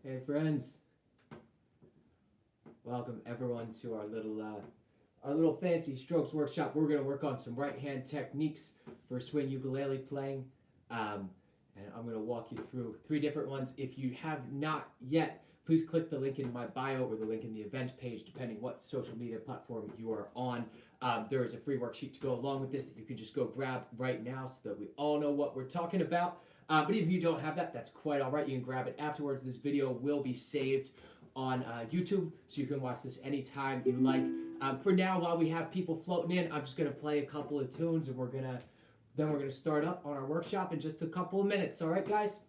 Hey friends, welcome everyone to our little fancy strokes workshop. We're gonna work on some right hand techniques for swing ukulele playing, and I'm gonna walk you through three different ones. If you have not yet, please click the link in my bio or the link in the event page, depending what social media platform you are on. There is a free worksheet to go along with this that you can just go grab right now, so that we all know what we're talking about. But if you don't have that, that's quite all right. You can grab it afterwards. This video will be saved on YouTube, so you can watch this anytime you like. For now, while we have people floating in, I'm just gonna play a couple of tunes, and we're gonna start up on our workshop in just a couple of minutes. All right, guys.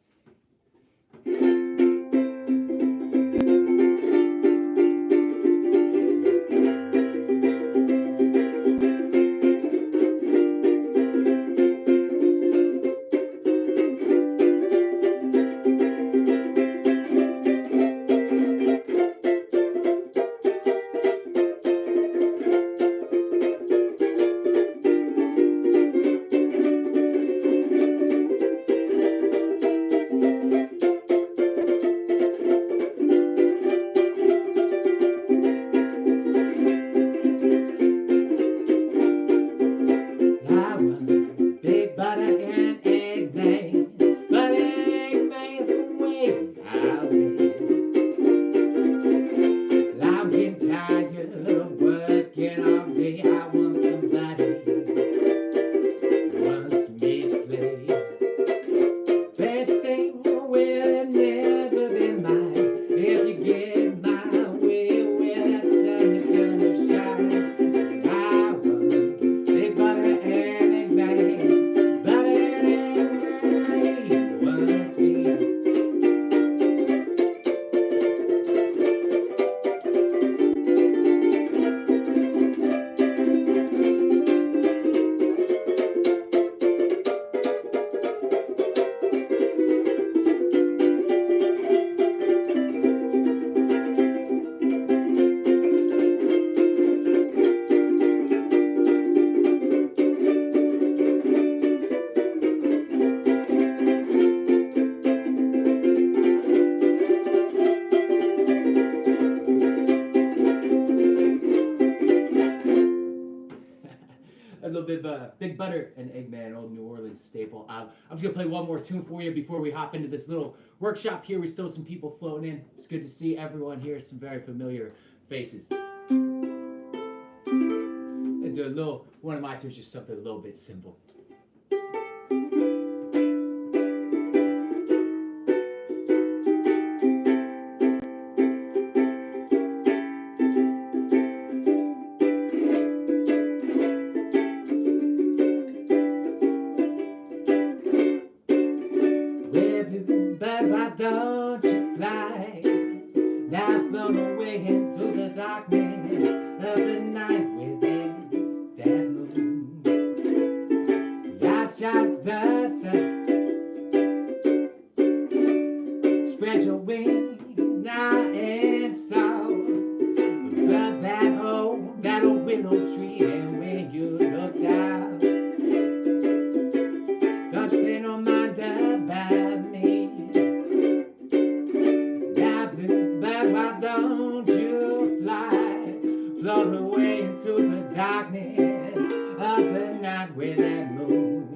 A little bit of Big Butter and Eggman, old New Orleans staple. I'm just gonna play one more tune for you before we hop into this little workshop here. We still have some people floating in. It's good to see everyone here. Some very familiar faces. It's a little one of my tunes, just something a little bit simple. But why don't you fly? Now float away into the darkness of the night within that moon. Now shines the sun. Spread your wings now and soar above that old willow tree. And when you look down, don't you pay no mind about me. Don't you fly, float away into the darkness of the night with that moon.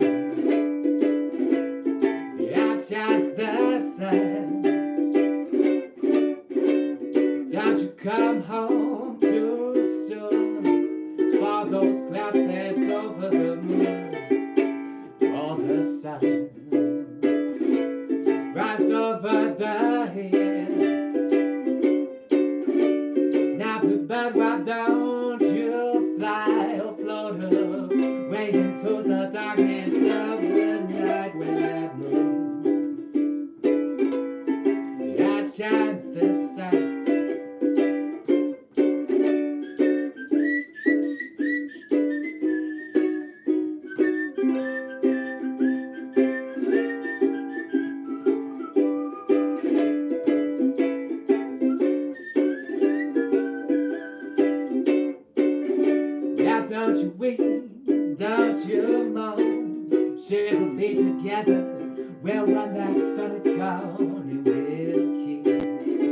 Yeah, shines the sun. Don't you come home too soon, for those clouds pass over the moon. All the sun rise over the hill. But why don't you fly or float away into the darkness of the night with that moon? Yeah, shines the sun. Don't you weep, don't you moan. Sure, we'll be together. Well, when that sun is gone, and we'll kiss.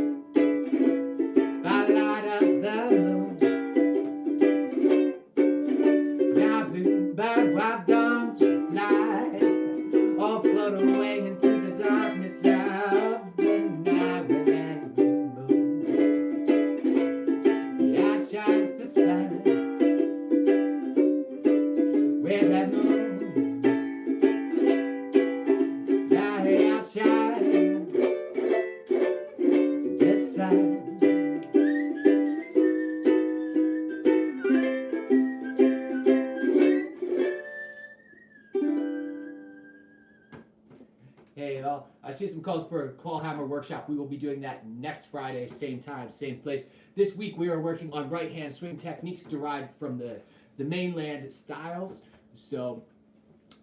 Hey, I see some calls for a claw hammer workshop. We will be doing that next Friday, same time, same place. This week we are working on right hand swing techniques derived from the mainland styles. So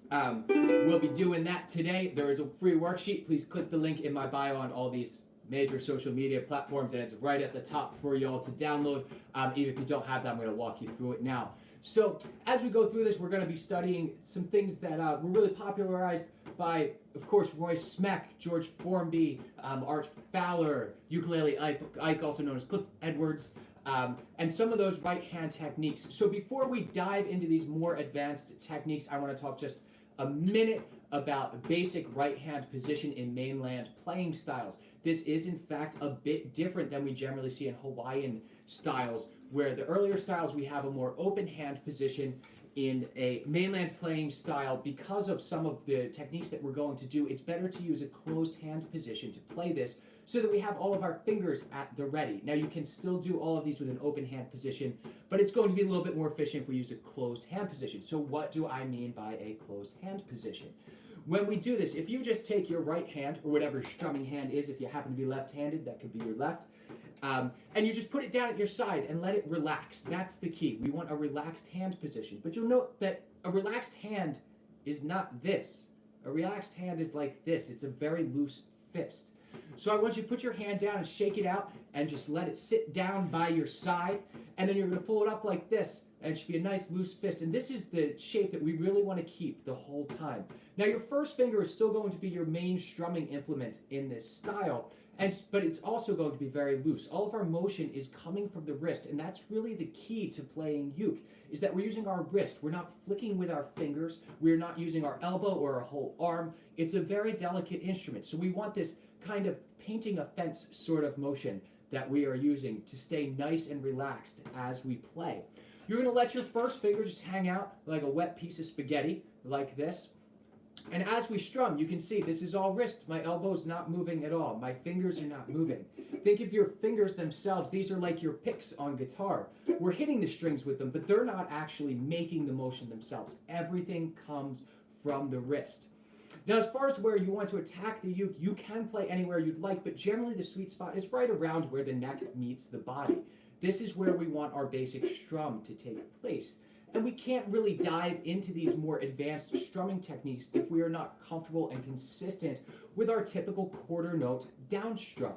we'll be doing that today. There is a free worksheet. Please click the link in my bio on all these major social media platforms, and it's right at the top for y'all to download. Even if you don't have that, I'm going to walk you through it now. So as we go through this, we're going to be studying some things that were really popularized by, of course, Roy Smeck, George Formby, Art Fowler, Ukulele Ike, also known as Cliff Edwards, and some of those right-hand techniques. So before we dive into these more advanced techniques, I want to talk just a minute about basic right-hand position in mainland playing styles. This is, in fact, a bit different than we generally see in Hawaiian styles, where the earlier styles we have a more open hand position. In a mainland playing style, because of some of the techniques that we're going to do, it's better to use a closed hand position to play this so that we have all of our fingers at the ready. Now you can still do all of these with an open hand position, but it's going to be a little bit more efficient if we use a closed hand position. So what do I mean by a closed hand position? When we do this, if you just take your right hand, or whatever strumming hand is, if you happen to be left-handed, that could be your left, and you just put it down at your side and let it relax. That's the key. We want a relaxed hand position. But you'll note that a relaxed hand is not this. A relaxed hand is like this. It's a very loose fist. So I want you to put your hand down and shake it out and just let it sit down by your side. And then you're going to pull it up like this. And it should be a nice loose fist. And this is the shape that we really want to keep the whole time. Now your first finger is still going to be your main strumming implement in this style. But it's also going to be very loose. All of our motion is coming from the wrist, and that's really the key to playing uke, is that we're using our wrist. We're not flicking with our fingers. We're not using our elbow or our whole arm. It's a very delicate instrument, so we want this kind of painting a fence sort of motion that we are using to stay nice and relaxed as we play. You're going to let your first finger just hang out like a wet piece of spaghetti, like this. And as we strum, you can see this is all wrist. My elbow's not moving at all. My fingers are not moving. Think of your fingers themselves. These are like your picks on guitar. We're hitting the strings with them, but they're not actually making the motion themselves. Everything comes from the wrist. Now, as far as where you want to attack the uke, you can play anywhere you'd like, but generally the sweet spot is right around where the neck meets the body. This is where we want our basic strum to take place. And we can't really dive into these more advanced strumming techniques if we are not comfortable and consistent with our typical quarter note down strum.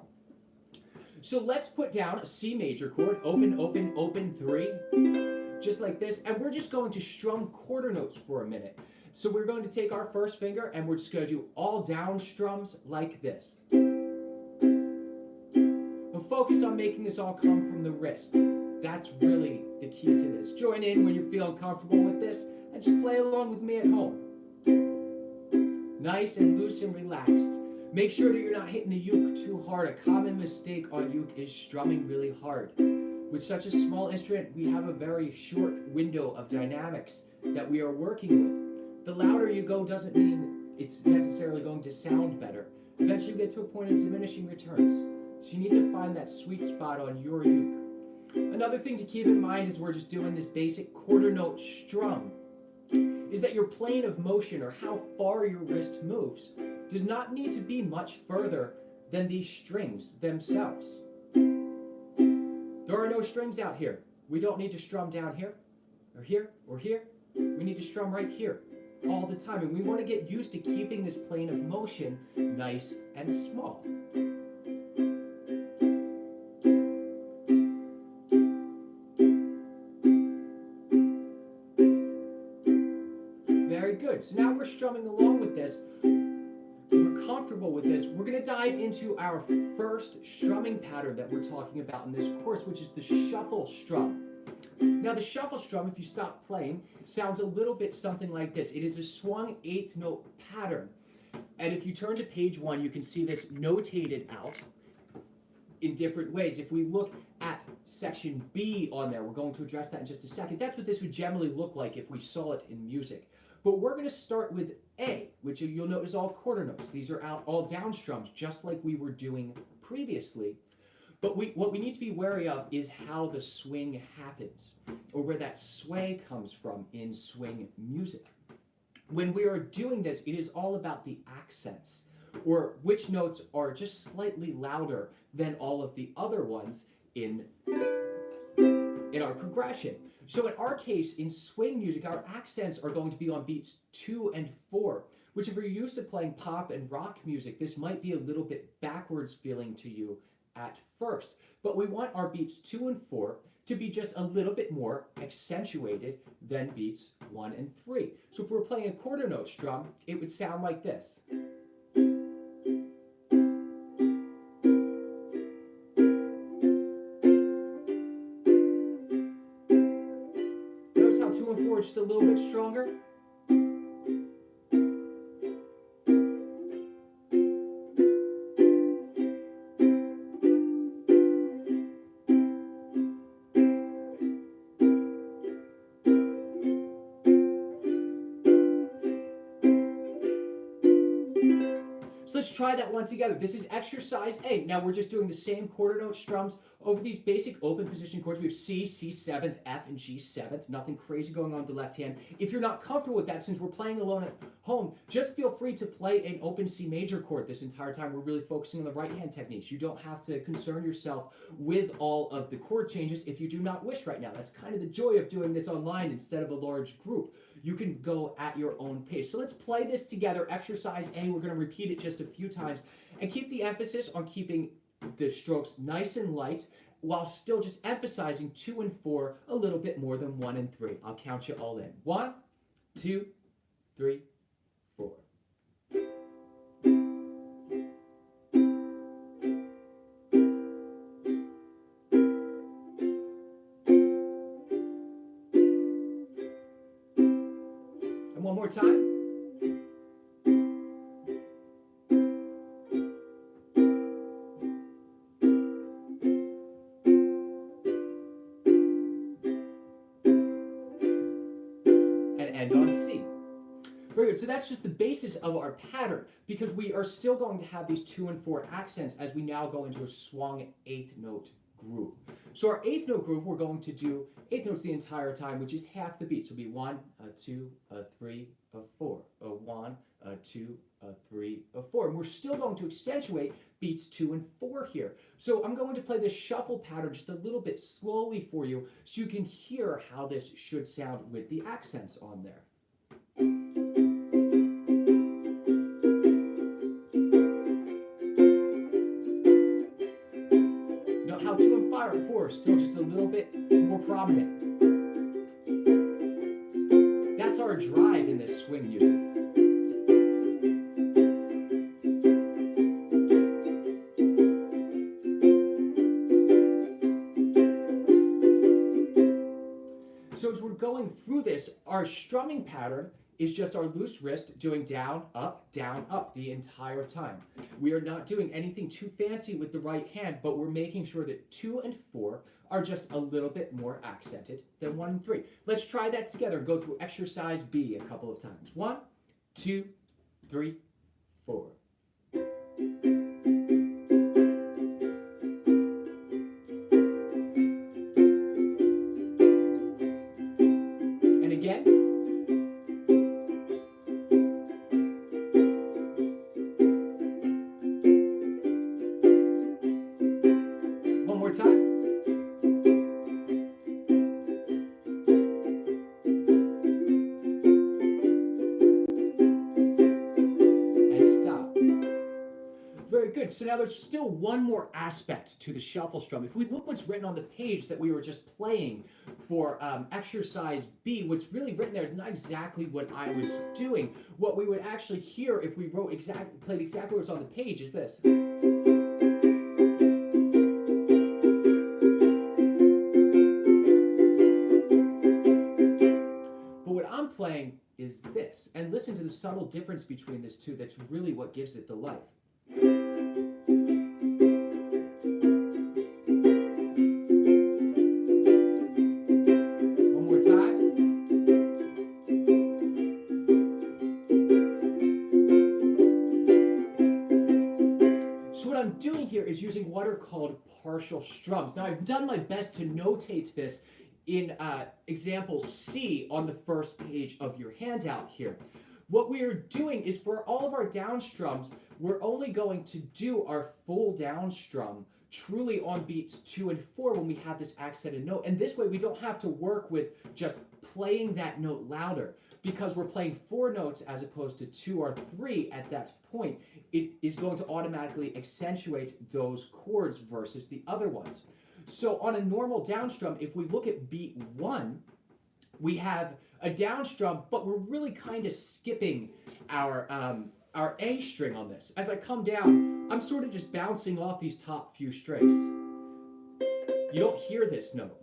So let's put down a C major chord, open, open, open, 3, just like this, and we're just going to strum quarter notes for a minute. So we're going to take our first finger and we're just going to do all down strums like this. But focus on making this all come from the wrist. That's really the key to this. Join in when you're feeling comfortable with this and just play along with me at home. Nice and loose and relaxed. Make sure that you're not hitting the uke too hard. A common mistake on uke is strumming really hard. With such a small instrument, we have a very short window of dynamics that we are working with. The louder you go doesn't mean it's necessarily going to sound better. Eventually you get to a point of diminishing returns. So you need to find that sweet spot on your uke. Another thing to keep in mind as we're just doing this basic quarter note strum is that your plane of motion, or how far your wrist moves, does not need to be much further than these strings themselves. There are no strings out here. We don't need to strum down here, or here, or here. We need to strum right here all the time. And we want to get used to keeping this plane of motion nice and small. Very good. So now we're strumming along with this. We're comfortable with this. We're going to dive into our first strumming pattern that we're talking about in this course, which is the shuffle strum. Now the shuffle strum, if you stop playing, sounds a little bit something like this. It is a swung eighth note pattern. And if you turn to page 1, you can see this notated out in different ways. If we look at section B on there, we're going to address that in just a second. That's what this would generally look like if we saw it in music. But we're going to start with A, which you'll note is all quarter notes. These are all down strums, just like we were doing previously. But what we need to be wary of is how the swing happens, or where that sway comes from in swing music. When we are doing this, it is all about the accents. or which notes are just slightly louder than all of the other ones in our progression. So in our case, in swing music, our accents are going to be on beats 2 and 4, which if you're used to playing pop and rock music, this might be a little bit backwards feeling to you at first. But we want our beats 2 and 4 to be just a little bit more accentuated than beats 1 and 3. So if we're playing a quarter note strum, it would sound like this. Notice how 2 and 4 are just a little bit stronger? So let's try that one together. This is exercise A. Now we're just doing the same quarter note strums over these basic open position chords. We have C, C7, F, and G7. Nothing crazy going on with the left hand. If you're not comfortable with that, since we're playing alone at home, just feel free to play an open C major chord this entire time. We're really focusing on the right hand techniques. You don't have to concern yourself with all of the chord changes if you do not wish right now. That's kind of the joy of doing this online instead of a large group. You can go at your own pace. So let's play this together. Exercise A, we're going to repeat it just a few times and keep the emphasis on keeping the strokes nice and light while still just emphasizing 2 and 4 a little bit more than 1 and 3. I'll count you all in. 1, 2, 3, 4. And one more time. And on C. Very good. So that's just the basis of our pattern because we are still going to have these 2 and 4 accents as we now go into a swung 8th note groove. So our 8th note groove, we're going to do 8th notes the entire time, which is half the beat. So it'll be 1, 2, 3, 4. 1, 2, 3, 4. And we're still going to accentuate beats 2 and 4 here. So I'm going to play this shuffle pattern just a little bit slowly for you so you can hear how this should sound with the accents on there. Note how 2 and 5 and 4 are still just a little bit more prominent. That's our drive in this swing music. So as we're going through this, our strumming pattern is just our loose wrist doing down, up, the entire time. We are not doing anything too fancy with the right hand, but we're making sure that 2 and 4 are just a little bit more accented than 1 and 3. Let's try that together and go through exercise B a couple of times. 1, 2, 3, 4. And again. One more time. Very good. So now there's still one more aspect to the shuffle strum. If we look what's written on the page that we were just playing for exercise B, what's really written there is not exactly what I was doing. What we would actually hear if we played exactly what's on the page is this. But what I'm playing is this. And listen to the subtle difference between these two. That's really what gives it the life. One more time. So what I'm doing here is using what are called partial strums. Now I've done my best to notate this in example C on the first page of your handout here. What we are doing is for all of our down strums, we're only going to do our full down strum truly on beats 2 and 4 when we have this accented note. And this way we don't have to work with just playing that note louder, because we're playing 4 notes as opposed to 2 or 3 at that point. It is going to automatically accentuate those chords versus the other ones. So on a normal down strum, if we look at beat 1, we have a down strum, but we're really kind of skipping our A string on this. As I come down, I'm sort of just bouncing off these top few strings. You don't hear this note.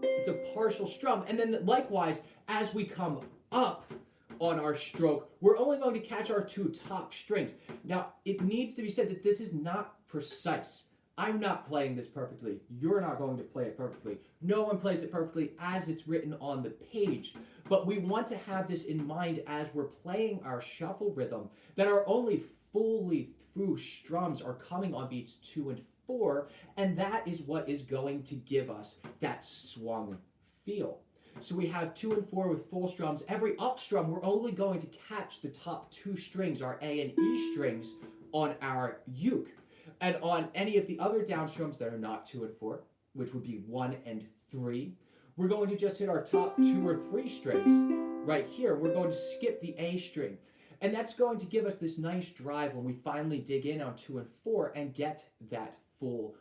It's a partial strum. And then likewise, as we come up on our stroke, we're only going to catch our 2 top strings. Now, it needs to be said that this is not precise. I'm not playing this perfectly. You're not going to play it perfectly. No one plays it perfectly as it's written on the page. But we want to have this in mind as we're playing our shuffle rhythm, that our only fully through strums are coming on beats 2 and 4, and that is what is going to give us that swung feel. So we have 2 and 4 with full strums. Every up strum, we're only going to catch the top 2 strings, our A and E strings, on our uke. And on any of the other down strums that are not 2 and 4, which would be 1 and 3, we're going to just hit our top 2 or 3 strings. Right here, we're going to skip the A string. And that's going to give us this nice drive when we finally dig in on 2 and 4 and get that full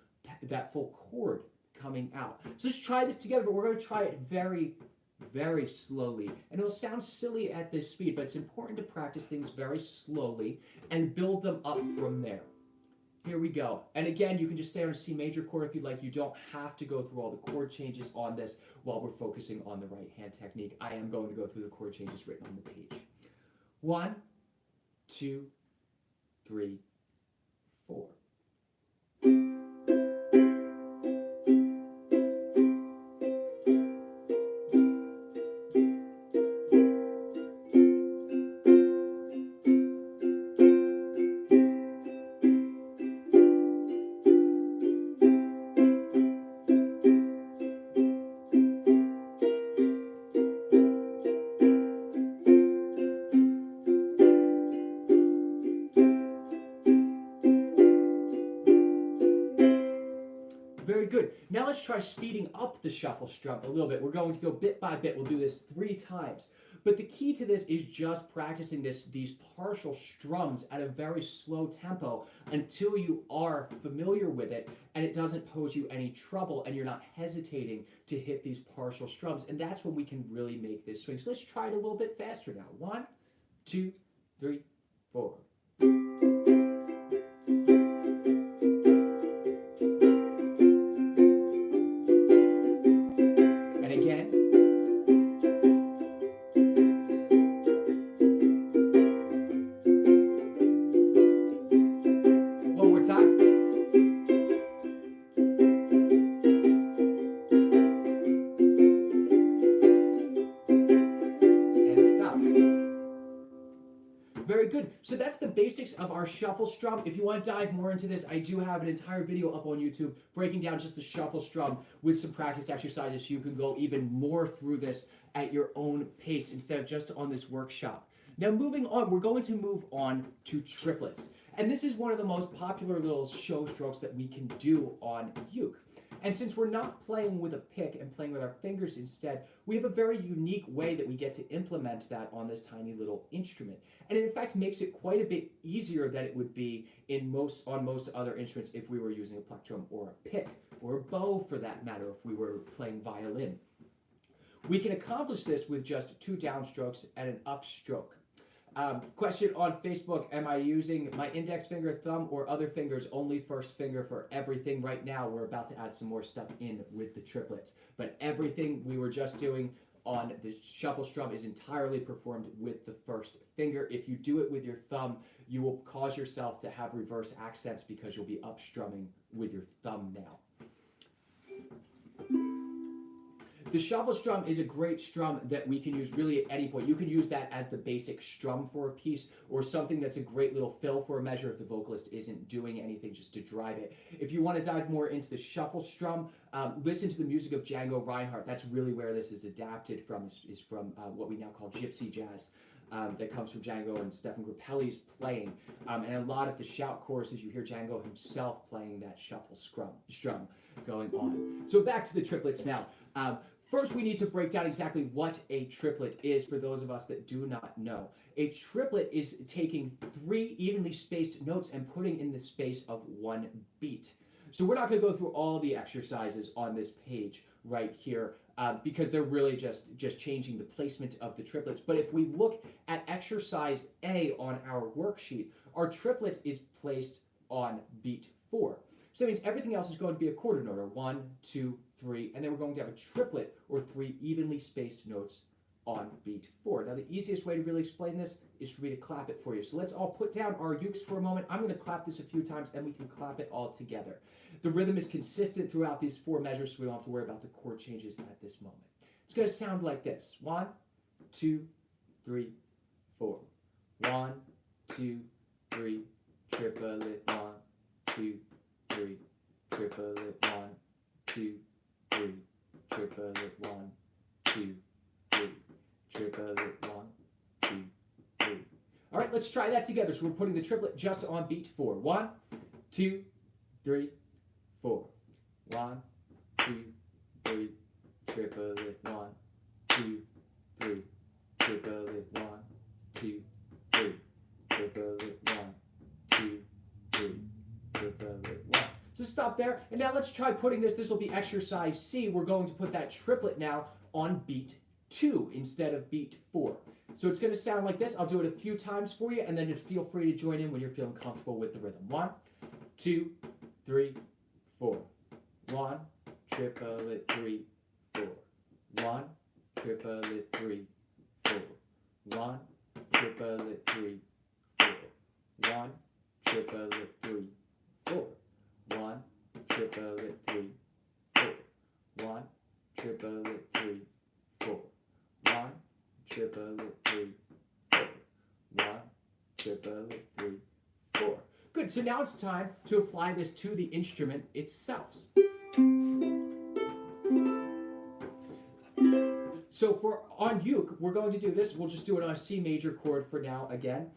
chord coming out. So let's try this together, but we're going to try it very, very slowly. And it'll sound silly at this speed, but it's important to practice things very slowly and build them up from there. Here we go. And again, you can just stay on a C major chord if you'd like. You don't have to go through all the chord changes on this while we're focusing on the right hand technique. I am going to go through the chord changes written on the page. 1, 2, 3, 4. Very good. Now let's try speeding up the shuffle strum a little bit. We're going to go bit by bit. We'll do this 3 times. But the key to this is just practicing these partial strums at a very slow tempo until you are familiar with it and it doesn't pose you any trouble and you're not hesitating to hit these partial strums. And that's when we can really make this swing. So let's try it a little bit faster now. 1, 2, 3, 4. Very good. So that's the basics of our shuffle strum. If you want to dive more into this, I do have an entire video up on YouTube breaking down just the shuffle strum with some practice exercises so you can go even more through this at your own pace instead of just on this workshop. Now moving on, we're going to move on to triplets. And this is one of the most popular little show strokes that we can do on uke. And since we're not playing with a pick and playing with our fingers instead, we have a very unique way that we get to implement that on this tiny little instrument. And it in fact makes it quite a bit easier than it would be on most other instruments if we were using a plectrum or a pick, or a bow for that matter if we were playing violin. We can accomplish this with just 2 downstrokes and an upstroke. Question on Facebook, am I using my index finger, thumb, or other fingers, only first finger for everything? Right now, we're about to add some more stuff in with the triplet. But everything we were just doing on the shuffle strum is entirely performed with the first finger. If you do it with your thumb, you will cause yourself to have reverse accents because you'll be upstrumming with your thumb now. The shuffle strum is a great strum that we can use really at any point. You can use that as the basic strum for a piece, or something that's a great little fill for a measure if the vocalist isn't doing anything, just to drive it. If you want to dive more into the shuffle strum, listen to the music of Django Reinhardt. That's really where this is adapted from, is from what we now call gypsy jazz. That comes from Django and Stefan Grappelli's playing. And a lot of the shout choruses, you hear Django himself playing that shuffle strum going on. So back to the triplets now. First, we need to break down exactly what a triplet is for those of us that do not know. A triplet is taking 3 evenly spaced notes and putting in the space of 1 beat. So we're not going to go through all the exercises on this page right here because they're really just changing the placement of the triplets. But if we look at exercise A on our worksheet, our triplet is placed on beat 4. So that means everything else is going to be a quarter note, or 1, 2, 3, and then we're going to have a triplet, or 3 evenly spaced notes on beat 4. Now the easiest way to really explain this is for me to clap it for you. So let's all put down our ukes for a moment. I'm going to clap this a few times, and we can clap it all together. The rhythm is consistent throughout these 4 measures, so we don't have to worry about the chord changes at this moment. It's going to sound like this. 1, 2, 3, 4. 1, 2, 3, triplet, 1, 2, 3, triplet, 1, 2, 3, triplet, 1, 2, 3, triplet, 1, 2, 3. All right, let's try that together. So we're putting the triplet just on beat 4. 1, 2, 3, 4. 1, 2, 3, triplet, 1, 2, 3, triplet, 1, 2, 3, triplet, 1, 2, 3, triplet, 1. So stop there, and now let's try putting this. This will be exercise C. We're going to put that triplet now on beat 2 instead of beat 4. So it's going to sound like this. I'll do it a few times for you, and then just feel free to join in when you're feeling comfortable with the rhythm. 1, 2, 3, 4. 1, triplet, 3, 4. 1, triplet, 3, 4. 1, triplet, 3, 4. 1, triplet, 3, 4. 1, triplet, 3, 4. 1, triplet, 3, 4. 1, triplet, 3, 4. 1, triplet, 3, 4. Good, so now it's time to apply this to the instrument itself. So for on uke, we're going to do this. We'll just do it on a C major chord for now again.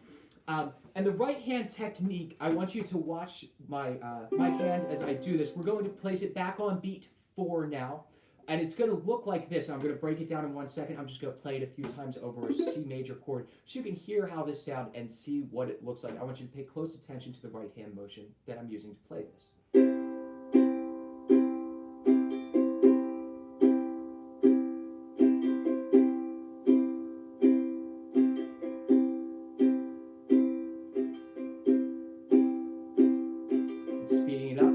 And the right hand technique, I want you to watch my hand as I do this. We're going to place it back on beat 4 now. And it's going to look like this. I'm going to break it down in 1 second. I'm just going to play it a few times over a C major chord so you can hear how this sounds and see what it looks like. I want you to pay close attention to the right hand motion that I'm using to play this. Speeding it up.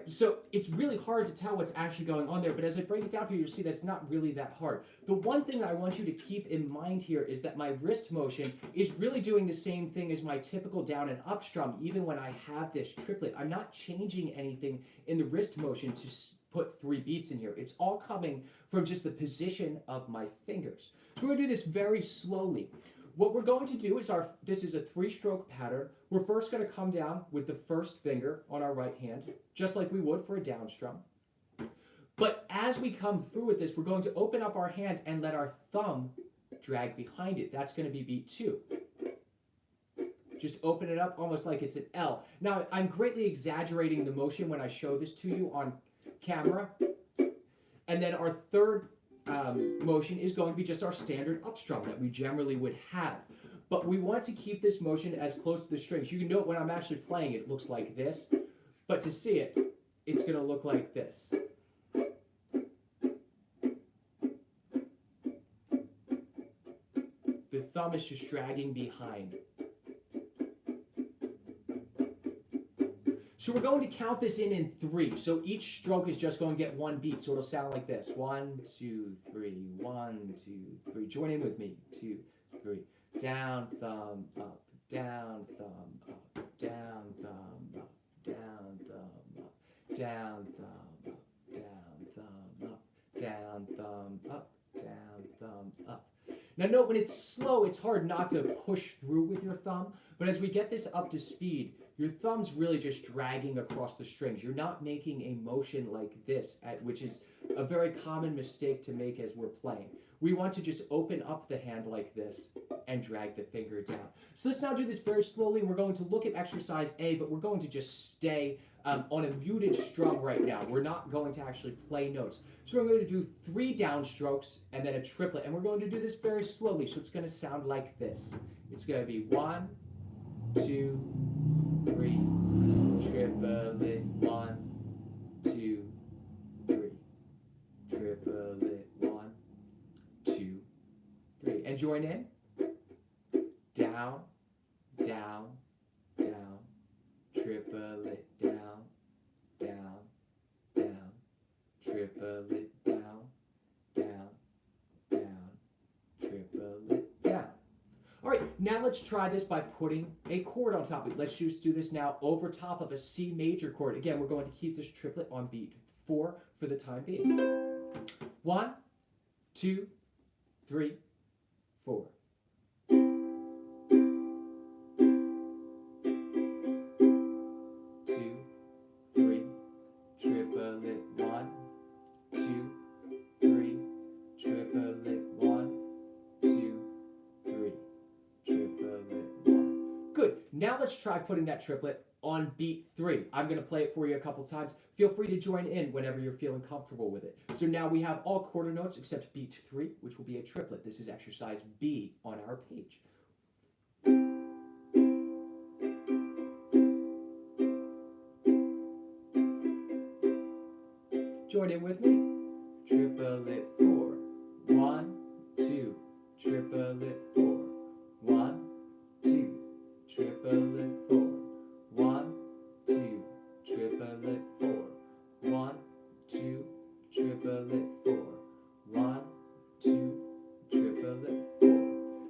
So it's really hard to tell what's actually going on there, but as I break it down for you, you'll see that's not really that hard. The one thing that I want you to keep in mind here is that my wrist motion is really doing the same thing as my typical down and up strum, even when I have this triplet. I'm not changing anything in the wrist motion to put 3 beats in here. It's all coming from just the position of my fingers. So we're going to do this very slowly. What we're going to do is this is a 3-stroke pattern. We're first going to come down with the first finger on our right hand, just like we would for a down strum. But as we come through with this, we're going to open up our hand and let our thumb drag behind it. That's going to be beat 2. Just open it up almost like it's an L. Now, I'm greatly exaggerating the motion when I show this to you on camera. And then our third motion is going to be just our standard up strum that we generally would have. But we want to keep this motion as close to the strings. You can note when I'm actually playing it looks like this, but to see it, it's going to look like this. The thumb is just dragging behind. So we're going to count this in 3. So each stroke is just going to get 1 beat. So it'll sound like this. 1, 2, 3, 1, 2, 3. Join in with me. 2, 3, down, thumb up, down, thumb up, down, thumb up, down, thumb up, down, thumb up, down, thumb up, down, thumb up, down, thumb up. Now note when it's slow, it's hard not to push through with your thumb, but as we get this up to speed, your thumb's really just dragging across the strings. You're not making a motion like this, which is a very common mistake to make as we're playing. We want to just open up the hand like this and drag the finger down. So let's now do this very slowly. We're going to look at exercise A, but we're going to just stay on a muted strum right now. We're not going to actually play notes. So we're going to do 3 downstrokes and then a triplet, and we're going to do this very slowly, so it's going to sound like this. It's going to be 1, 2, 3, triplet, 1, 2, 3, triplet, 1, 2, 3, and join in. Down, down, down, triplet, down, down, down, triplet, down, down, down, triplet, down. All right, now let's try this by putting a chord on top of it. Let's just do this now over top of a C major chord. Again, we're going to keep this triplet on beat 4 for the time being. 1, 2, 3, 4. 2, 3, triplet, 1, 2, 3, triplet, 1, 2, 3, triplet, 1. Good. Now let's try putting that triplet on beat 3. I'm going to play it for you a couple times. Feel free to join in whenever you're feeling comfortable with it. So now we have all quarter notes except beat 3, which will be a triplet. This is exercise B on our page. Join in with me. Triplet 4. 1, 2, triplet 4. 1, 2, triplet 4. 1, 2, triplet 4. 1, 2, triplet 4. 1, 2, triplet 4.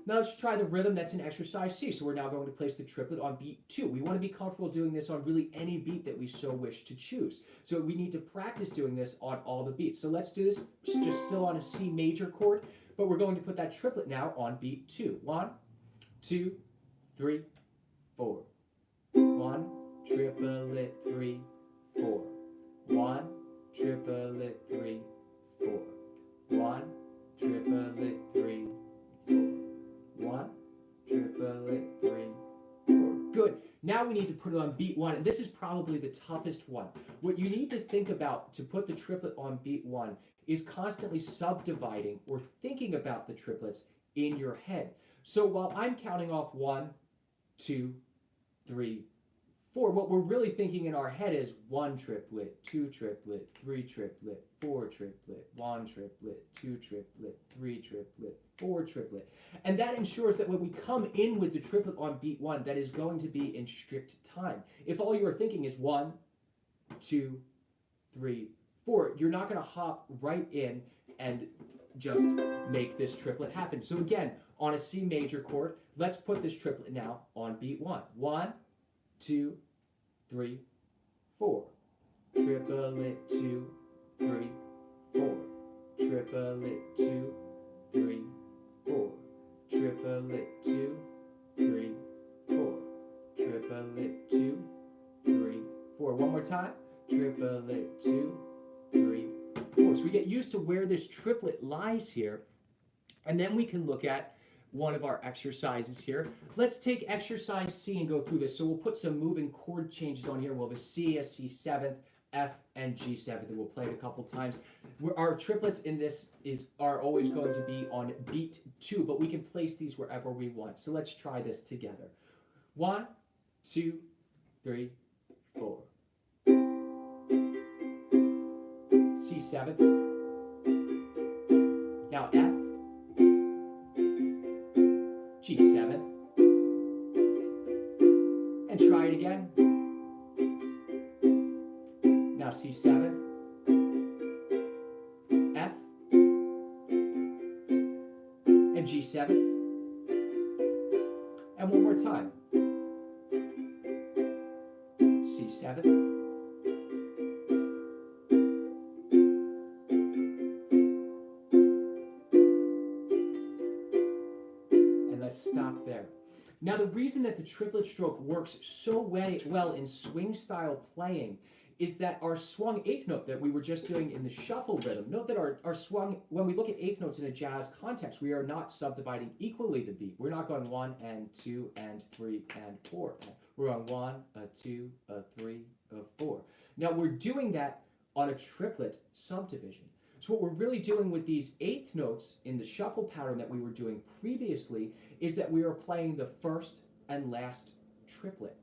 Now let's try the rhythm that's in exercise C. So we're now going to place the triplet on beat 2. We want to be comfortable doing this on really any beat that we so wish to choose. So we need to practice doing this on all the beats. So let's do this just still on a C major chord, but we're going to put that triplet now on beat 2. 1, 2, 3, 4. 1, triplet 3, 4. 1, triplet 3, 4. 1, triplet 3, 4. 1, triplet 3, 4. Good. Now we need to put it on beat 1, and this is probably the toughest one. What you need to think about to put the triplet on beat 1 is constantly subdividing or thinking about the triplets in your head. So while I'm counting off 1, 2, 3, 4, what we're really thinking in our head is 1 triplet, 2 triplet, 3 triplet, 4 triplet, 1 triplet, 2 triplet, 3 triplet, 4 triplet. And that ensures that when we come in with the triplet on beat 1, that is going to be in strict time. If all you are thinking is 1, 2, 3, 4, you're not going to hop right in and just make this triplet happen. So again, on a C major chord, let's put this triplet now on beat 1. 1, 2, 3, 4. Triplet 2, 3, 4. Triplet 2, 3, 4. Triplet 2, 3, 4. Triplet 2, 3, 4. One more time. Triplet 2, 3, 4. So we get used to where this triplet lies here, and then we can look at one of our exercises here. Let's take exercise C and go through this. So we'll put some moving chord changes on here. We'll have a C, a C7, F, and G7, and we'll play it a couple times. Our triplets in this are always going to be on beat 2, but we can place these wherever we want. So let's try this together. 1, 2, 3, 4. C7. Now F. G7, and try it again. Now C7, F, and G7, And one more time. C7. Let's stop there. Now, the reason that the triplet stroke works so well in swing style playing is that our swung eighth note that we were just doing in the shuffle rhythm, note that our swung, when we look at eighth notes in a jazz context, we are not subdividing equally the beat. We're not going 1 and 2 and 3 and 4. We're on 1, 2, 3, 4. Now, we're doing that on a triplet subdivision. So what we're really doing with these eighth notes in the shuffle pattern that we were doing previously is that we are playing the first and last triplet.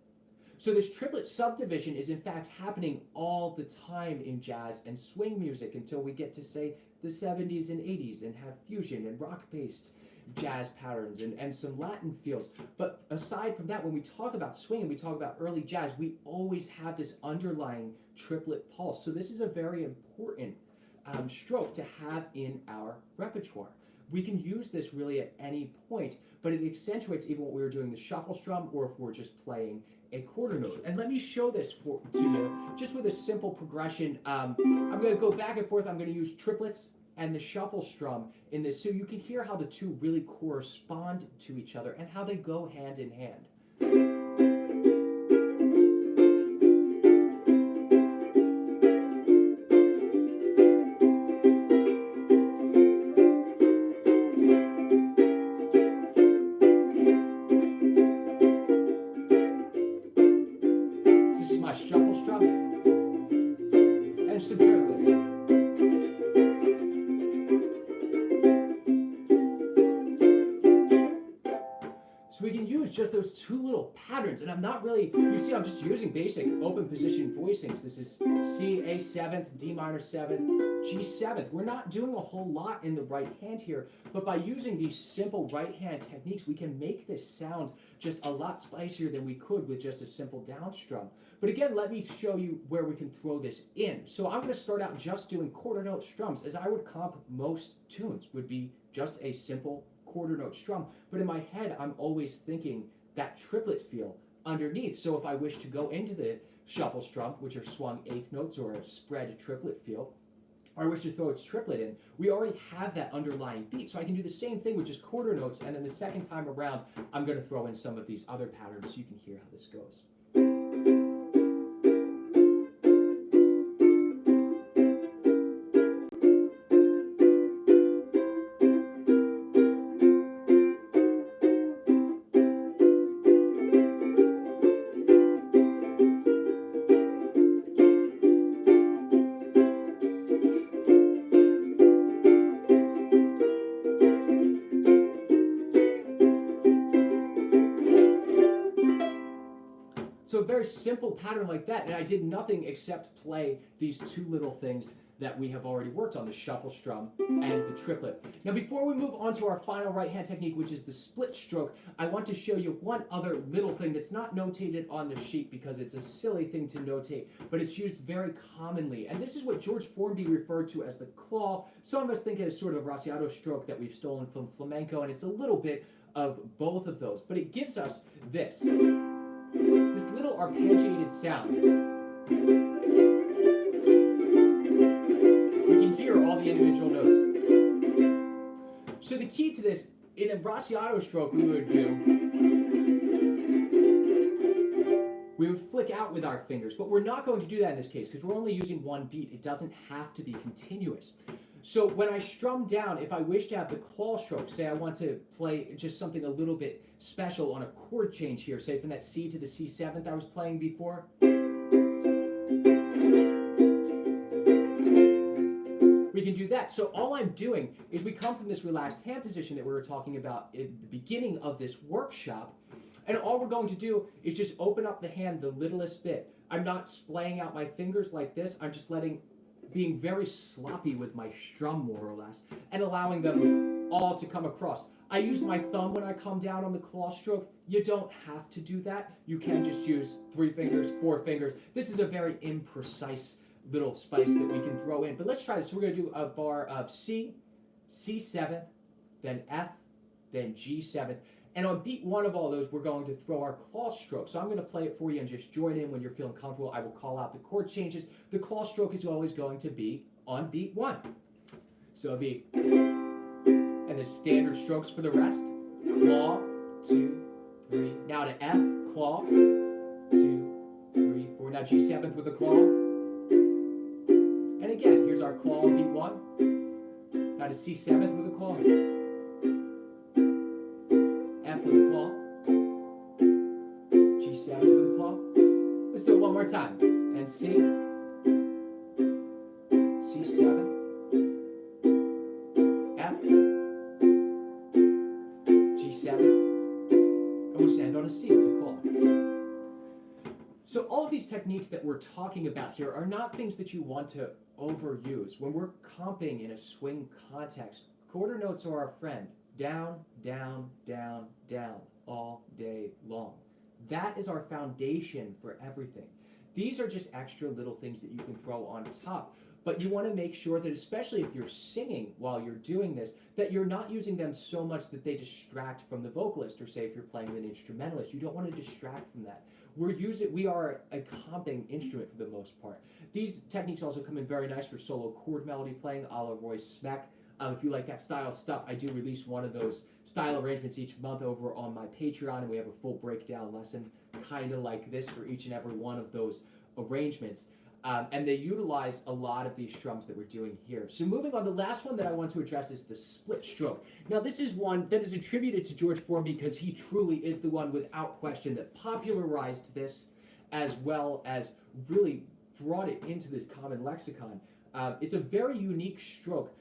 So this triplet subdivision is in fact happening all the time in jazz and swing music until we get to, say, the 70s and 80s and have fusion and rock-based jazz patterns and some Latin feels. But aside from that, when we talk about swing and we talk about early jazz, we always have this underlying triplet pulse. So this is a very important stroke to have in our repertoire. We can use this really at any point, but it accentuates even what we were doing the shuffle strum or if we're just playing a quarter note. And let me show this to you just with a simple progression. I'm going to go back and forth. I'm going to use triplets and the shuffle strum in this so you can hear how the two really correspond to each other and how they go hand in hand. Shuffle strum and some triplets. So we can use just those two little patterns, and I'm not really, you see I'm just using basic open position voicings. This is C, A 7th, D minor 7th, G 7th. We're not doing a whole lot in the right hand here, but by using these simple right hand techniques, we can make this sound just a lot spicier than we could with just a simple down strum. But again, let me show you where we can throw this in. So I'm going to start out just doing quarter note strums, as I would comp most tunes, would be just a simple quarter note strum. But in my head, I'm always thinking that triplet feel underneath. So if I wish to go into the shuffle strum, which are swung eighth notes or a spread triplet feel, or I wish to throw its triplet in, we already have that underlying beat. So I can do the same thing with just quarter notes, and then the second time around, I'm going to throw in some of these other patterns so you can hear how this goes. So a very simple pattern like that, and I did nothing except play these two little things that we have already worked on, the shuffle strum and the triplet. Now before we move on to our final right hand technique, which is the split stroke, I want to show you one other little thing that's not notated on the sheet because it's a silly thing to notate, but it's used very commonly. And this is what George Formby referred to as the claw. Some of us think it as sort of Rosciato stroke that we've stolen from flamenco, and it's a little bit of both of those, but it gives us this little arpeggiated sound. We can hear all the individual notes. So the key to this, in a bracciato stroke we would flick out with our fingers, but we're not going to do that in this case because we're only using one beat. It doesn't have to be continuous. So when I strum down, if I wish to have the claw stroke, say I want to play just something a little bit special on a chord change here, say from that C to the C7th I was playing before. We can do that. So all I'm doing is we come from this relaxed hand position that we were talking about at the beginning of this workshop, and all we're going to do is just open up the hand the littlest bit. I'm not splaying out my fingers like this. I'm just being very sloppy with my strum, more or less, and allowing them all to come across. I use my thumb when I come down on the claw stroke. You don't have to do that. You can just use 3 fingers, 4 fingers. This is a very imprecise little spice that we can throw in. But let's try this. So we're going to do a bar of C, C7th, then F, then G7th. And on beat one of all those, we're going to throw our claw stroke. So I'm going to play it for you and just join in when you're feeling comfortable. I will call out the chord changes. The claw stroke is always going to be on beat one. So it'll be, and the standard strokes for the rest. Claw, 2, 3. Now to F, claw, 2, 3, 4. Now G7th with a claw. And again, here's our claw on beat one. Now to C7th with a claw. F with a claw. G7th with a claw. Let's do it one more time. And C. C7. F. G7. And we'll end on a C with a claw. So all of these techniques that we're talking about here are not things that you want to overuse. When we're comping in a swing context, quarter notes are our friend. Down, down, down, down, all day long. That is our foundation for everything. These are just extra little things that you can throw on top. But you want to make sure that, especially if you're singing while you're doing this, that you're not using them so much that they distract from the vocalist, or say if you're playing with an instrumentalist, you don't want to distract from that. We are a comping instrument for the most part. These techniques also come in very nice for solo chord melody playing, a la Roy Smeck. If you like that style stuff, I do release one of those style arrangements each month over on my Patreon, and we have a full breakdown lesson kind of like this for each and every one of those arrangements. And they utilize a lot of these strums that we're doing here. So moving on, the last one that I want to address is the split stroke. Now this is one that is attributed to George Formby because he truly is the one, without question, that popularized this, as well as really brought it into this common lexicon. It's a very unique stroke.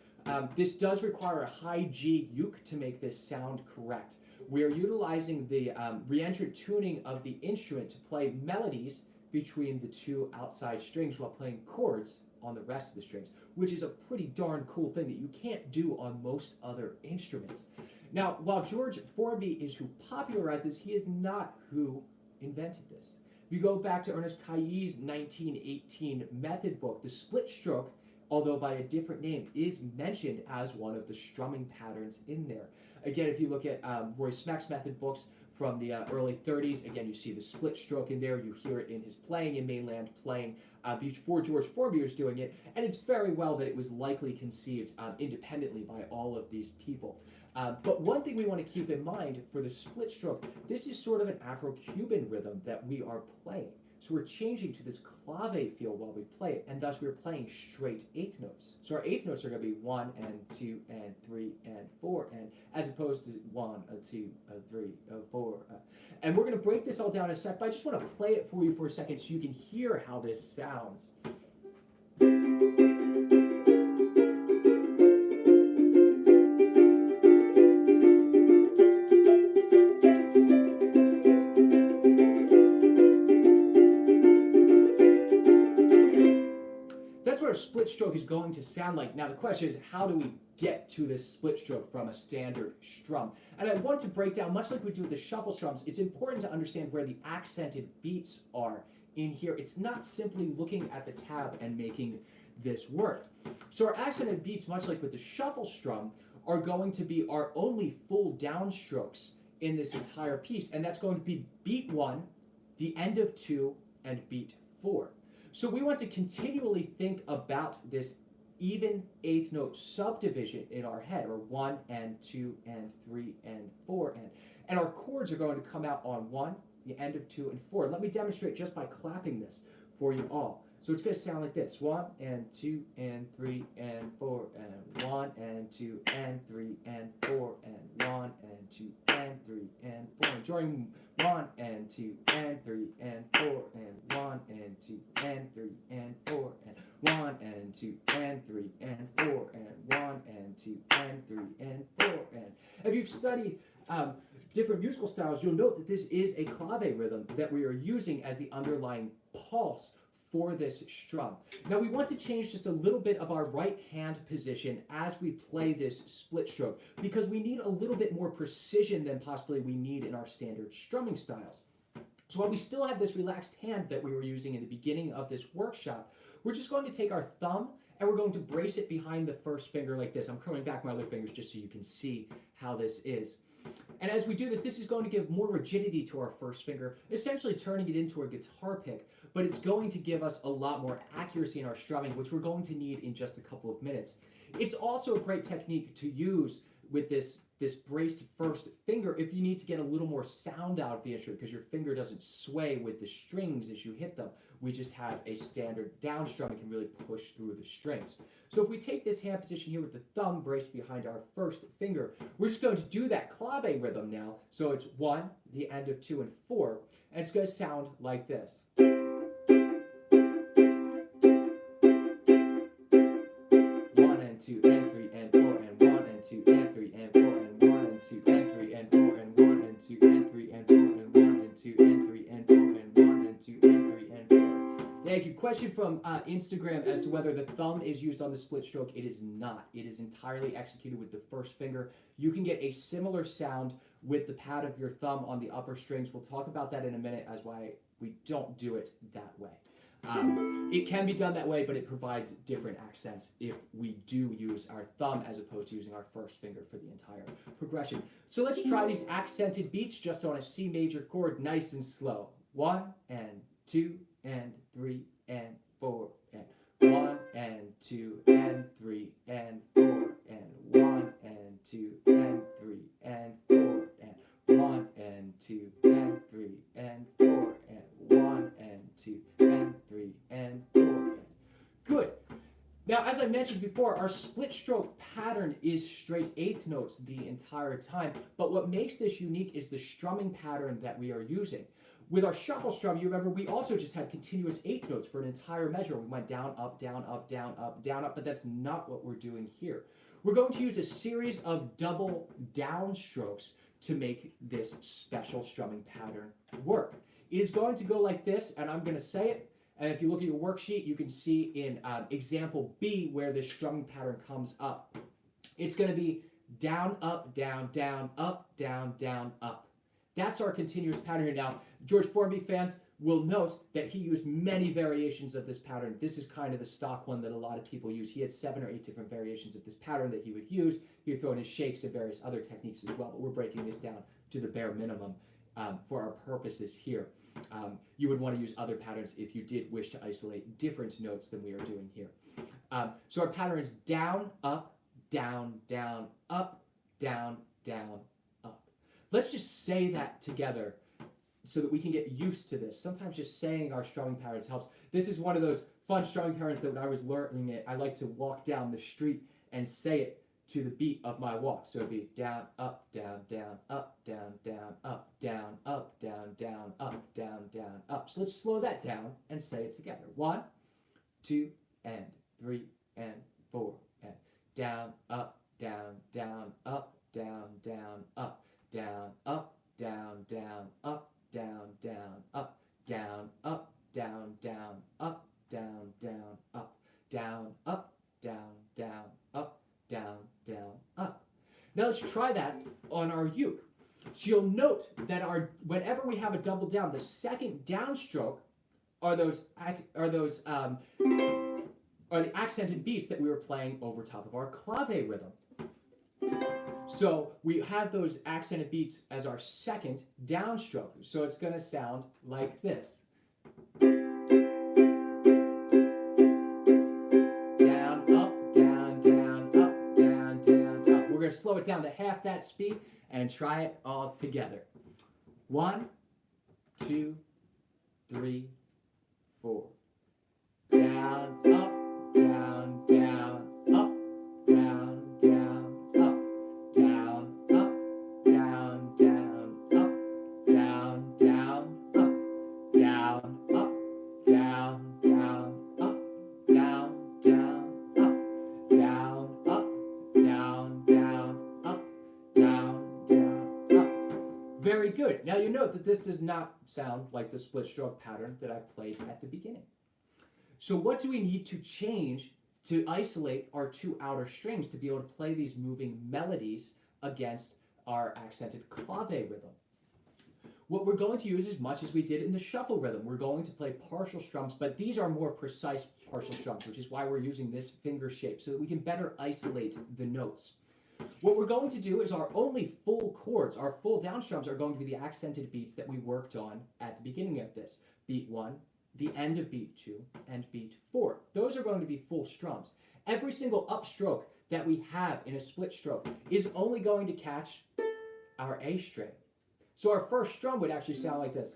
This does require a high G uke to make this sound correct. We are utilizing the reentrant tuning of the instrument to play melodies between the two outside strings while playing chords on the rest of the strings, which is a pretty darn cool thing that you can't do on most other instruments. Now, while George Formby is who popularized this, he is not who invented this. If you go back to Ernest Caillet's 1918 method book, the split stroke, although by a different name, is mentioned as one of the strumming patterns in there. Again, if you look at Roy Smeck's method books from the early 30s, again, you see the split stroke in there. You hear it in his playing, in mainland playing, before George Formby was doing it, and it's very well that it was likely conceived independently by all of these people. But one thing we want to keep in mind for the split stroke, this is sort of an Afro-Cuban rhythm that we are playing. So we're changing to this clave feel while we play it, and thus we're playing straight eighth notes. So our eighth notes are going to be 1 and 2 and 3 and 4, and as opposed to 1, 2, 3, 4. And we're going to break this all down in a sec, but I just want to play it for you for a second so you can hear how this sounds. Split stroke is going to sound like. Now the question is, how do we get to this split stroke from a standard strum? And I want to break down, much like we do with the shuffle strums, it's important to understand where the accented beats are in here. It's not simply looking at the tab and making this work. So our accented beats, much like with the shuffle strum, are going to be our only full downstrokes in this entire piece, and that's going to be beat 1, the end of 2, and beat 4. So we want to continually think about this even eighth note subdivision in our head, or 1 and 2 and 3 and 4, and our chords are going to come out on 1, the end of 2 and 4. Let me demonstrate just by clapping this for you all. So it's going to sound like this: 1 and 2 and 3 and 4 and 1 and 2 and 3 and 4 and 1 and 2 and 3 and 4. And during 1 and 2 and 3 and 4 and 1 and 2 and 3 and 4 and 1 and 2 and 3 and 4 and 1 and 2 and 3 and 4. And if you've studied different musical styles, you'll note that this is a clave rhythm that we are using as the underlying pulse for this strum. Now we want to change just a little bit of our right hand position as we play this split stroke, because we need a little bit more precision than possibly we need in our standard strumming styles. So while we still have this relaxed hand that we were using in the beginning of this workshop, we're just going to take our thumb and we're going to brace it behind the first finger like this. I'm curling back my other fingers just so you can see how this is. And as we do this, this is going to give more rigidity to our first finger, essentially turning it into a guitar pick, but it's going to give us a lot more accuracy in our strumming, which we're going to need in just a couple of minutes. It's also a great technique to use with this braced first finger if you need to get a little more sound out of the instrument because your finger doesn't sway with the strings as you hit them. We just have a standard down strum and can really push through the strings. So if we take this hand position here with the thumb braced behind our first finger, we're just going to do that clave rhythm now. So it's 1, the end of 2 and 4, and it's going to sound like this. 1 and 2 and 3 and 4 and 1 and 2 and 3 and 4 and 1 and 2 and 3 and 4 and 1 and 2 and 3 and 4 and 1 and 2 and 3 and 4 and 1 and 2 and 3 and 4. Thank you. Question from Instagram as to whether the thumb is used on the split stroke. It is not. It is entirely executed with the first finger. You can get a similar sound with the pad of your thumb on the upper strings. We'll talk about that in a minute as why we don't do it that way. It can be done that way, but it provides different accents if we do use our thumb as opposed to using our first finger for the entire progression. So let's try these accented beats just on a C major chord, nice and slow. 1 and 2 and 3 and 4 and 1 and 2 and 3 and 4 and 1 and 2 and 3 and 4 and 1 and 2 and 3 and 4 and 1 and 2 and 3 and 4 and good. Now, as I mentioned before, our split stroke pattern is straight eighth notes the entire time, but what makes this unique is the strumming pattern that we are using. With our shuffle strum, you remember we also just had continuous eighth notes for an entire measure. We went down, up, down, up, down, up, down, up, but that's not what we're doing here. We're going to use a series of double down strokes to make this special strumming pattern work. It is going to go like this, and I'm going to say it, and if you look at your worksheet, you can see in example B where this strumming pattern comes up. It's going to be down, up, down, down, up, down, down, up. That's our continuous pattern here. Now, George Formby fans will note that he used many variations of this pattern. This is kind of the stock one that a lot of people use. He had 7 or 8 different variations of this pattern that he would use. He would throw in his shakes and various other techniques as well, but we're breaking this down to the bare minimum for our purposes here. You would want to use other patterns if you did wish to isolate different notes than we are doing here. So our pattern is down, up, down, down, up, down, down, up. Let's just say that together so that we can get used to this. Sometimes just saying our strumming patterns helps. This is one of those fun strumming patterns that when I was learning it, I like to walk down the street and say it to the beat of my walk. So it'd be down, up, down, down, up, down, down, up, down, up, down, down, up, down, down, up. So let's slow that down and say it together. 1, 2, and 3, and 4, and down, up, down, down, up, down, down, up, down, up, down, down, up, down, down, up, down, up, down, down, up, down, down, up, down, up, down, down, up, down, down, up. Now let's try that on our uke. So you'll note that whenever we have a double down, the second downstroke are the accented beats that we were playing over top of our clave rhythm. So we have those accented beats as our second downstroke. So it's going to sound like this. Down, up, down, down, up, down, down, up. We're going to slow it down to half that speed and try it all together. 1, 2, 3, 4. Down, up, down, down, up, down, down, up, down, up, down, down, up, down, down, up, down, up, down, down, up, down, down, up, down, up, down, down, up, down, down, up. Very good. Now you note that this does not sound like the split stroke pattern that I played at the beginning. So what do we need to change to isolate our 2 outer strings to be able to play these moving melodies against our accented clave rhythm? What we're going to use as much as we did in the shuffle rhythm. We're going to play partial strums, but these are more precise partial strums, which is why we're using this finger shape so that we can better isolate the notes. What we're going to do is our only full chords, our full down strums are going to be the accented beats that we worked on at the beginning of this. Beat 1, the end of beat 2, and beat 4. Those are going to be full strums. Every single upstroke that we have in a split stroke is only going to catch our A string. So our first strum would actually sound like this.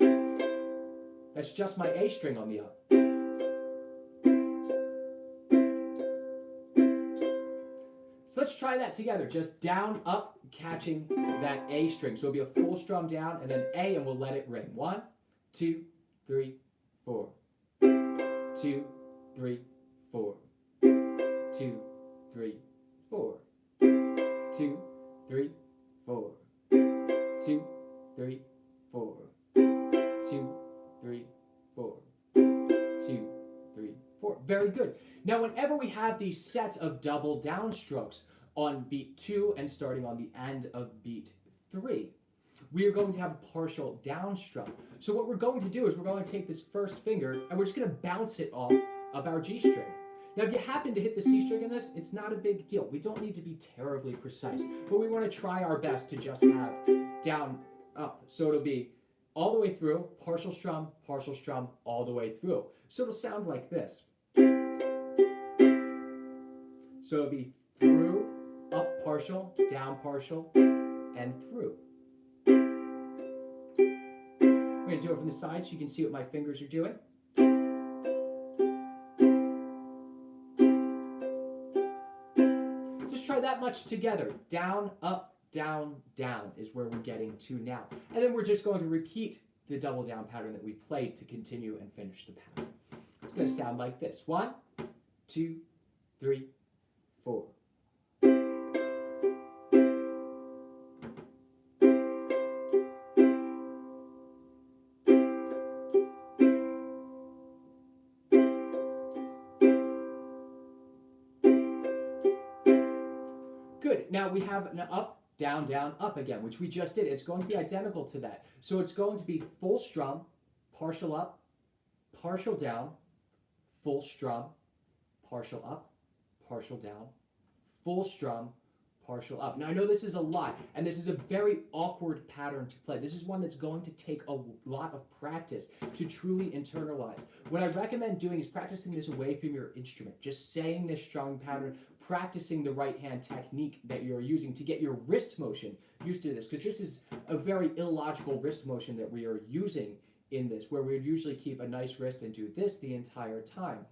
That's just my A string on the up. So let's try that together. Just down, up, catching that A string. So it'll be a full strum down and then A, and we'll let it ring. 1, 2, 3, 4. 2, 3, 4. 2, 3, 4. 2, 3, 4. 2, 3, 4. 2, 3, 4. 2, 3, 4. Very good. Now, whenever we have these sets of double downstrokes on beat 2 and starting on the end of beat 3, we are going to have a partial downstrum. So what we're going to do is we're going to take this first finger and we're just going to bounce it off of our G string. Now, if you happen to hit the C string in this, it's not a big deal. We don't need to be terribly precise, but we want to try our best to just have down, up. So it'll be all the way through, partial strum, all the way through. So it'll sound like this. So it'll be through, up partial, down partial, and through. I'm going to do it from the side so you can see what my fingers are doing. Just try that much together. Down, up, down, down is where we're getting to now. And then we're just going to repeat the double down pattern that we played to continue and finish the pattern. It's going to sound like this. 1, 2, 3, 4. Good. Now we have an up, down, down, up again, which we just did. It's going to be identical to that. So it's going to be full strum, partial up, partial down, full strum, partial up, partial down, full strum, partial up. Now I know this is a lot, and this is a very awkward pattern to play. This is one that's going to take a lot of practice to truly internalize. What I recommend doing is practicing this away from your instrument, just saying this strumming pattern, practicing the right hand technique that you're using to get your wrist motion used to this, because this is a very illogical wrist motion that we are using in this, where we would usually keep a nice wrist and do this the entire time.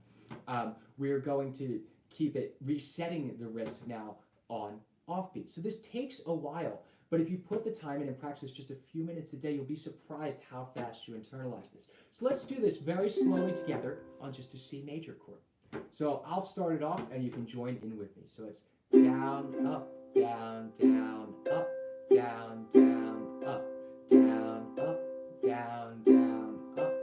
We are going to keep it resetting the wrist now on offbeat. So this takes a while, but if you put the time in and practice just a few minutes a day, you'll be surprised how fast you internalize this. So let's do this very slowly together on just a C major chord. So I'll start it off and you can join in with me. So it's down, up, down, down, up, down, down, up, down, up, down, down, up,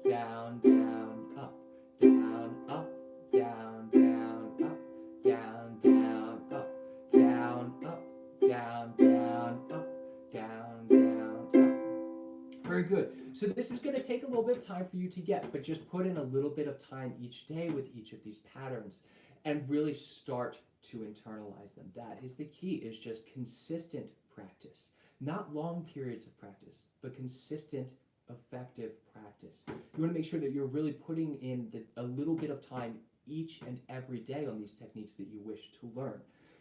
down, down, up, down, up, down, down, up, down, down, up, down, up, down, down, up, down, down, up. Very good. So this is going to take a little bit of time for you to get, but just put in a little bit of time each day with each of these patterns and really start to internalize them. That is the key, is just consistent practice. Not long periods of practice, but consistent, effective practice. You want to make sure that you're really putting in a little bit of time each and every day on these techniques that you wish to learn.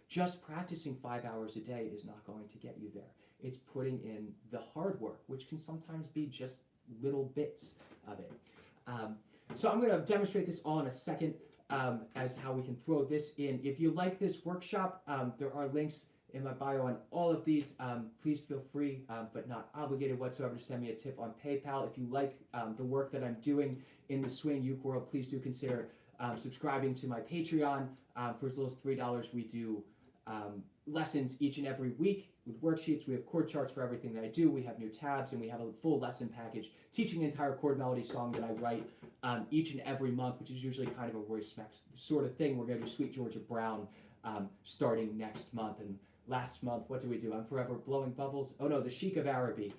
Just practicing 5 hours a day is not going to get you there. It's putting in the hard work, which can sometimes be just little bits of it. So I'm going to demonstrate this all in a second as how we can throw this in. If you like this workshop, there are links in my bio on all of these. Please feel free, but not obligated whatsoever, to send me a tip on PayPal. If you like the work that I'm doing in the swing uke world, please do consider subscribing to my Patreon. For as little as $3, we do lessons each and every week with worksheets. We have chord charts for everything that I do. We have new tabs, and we have a full lesson package teaching an entire chord melody song that I write each and every month, which is usually kind of a Royce Max sort of thing. We're going to do Sweet Georgia Brown starting next month. And last month, what did we do? I'm Forever Blowing Bubbles. Oh no, The Chic of Araby.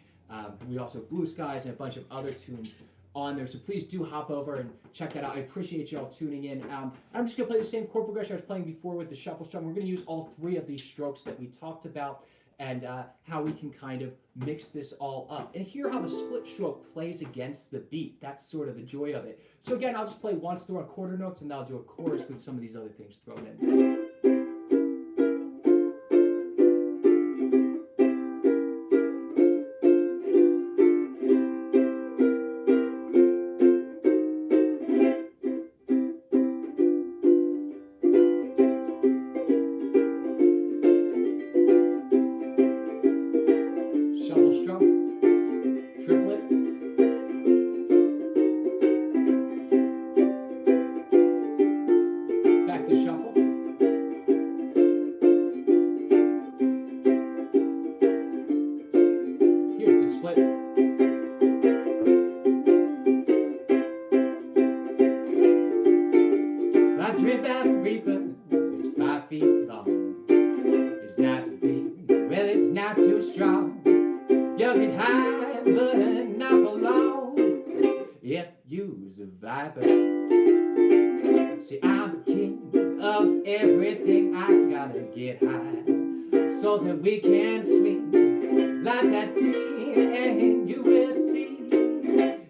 We also have Blue Skies and a bunch of other tunes on there. So please do hop over and check that out. I appreciate y'all tuning in. I'm just going to play the same chord progression I was playing before with the shuffle strum. We're going to use all 3 of these strokes that we talked about and how we can kind of mix this all up. And hear how the split stroke plays against the beat. That's sort of the joy of it. So again, I'll just play once through on quarter notes, and then I'll do a chorus with some of these other things thrown in. See, I'm the king of everything. I gotta get high so that we can swing like that tea, and you will see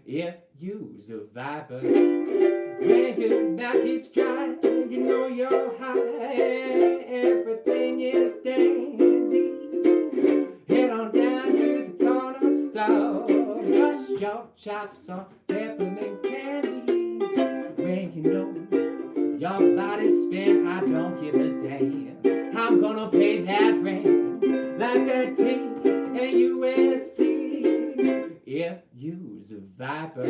if you's a viper. When your back gets dry, you know you're high and everything is dandy. Head on down to the corner store, brush your chops on peppermint candy. When you know your body's spent, I don't give a damn. I'm gonna pay that rent like that tea and you will see if you's a viper.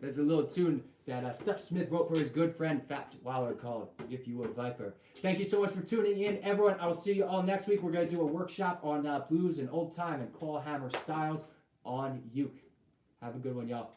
There's a little tune that Steph Smith wrote for his good friend Fats Waller called If You Were Viper. Thank you so much for tuning in, everyone. I will see you all next week. We're going to do a workshop on blues and old time and claw hammer styles on uke. Have a good one, y'all.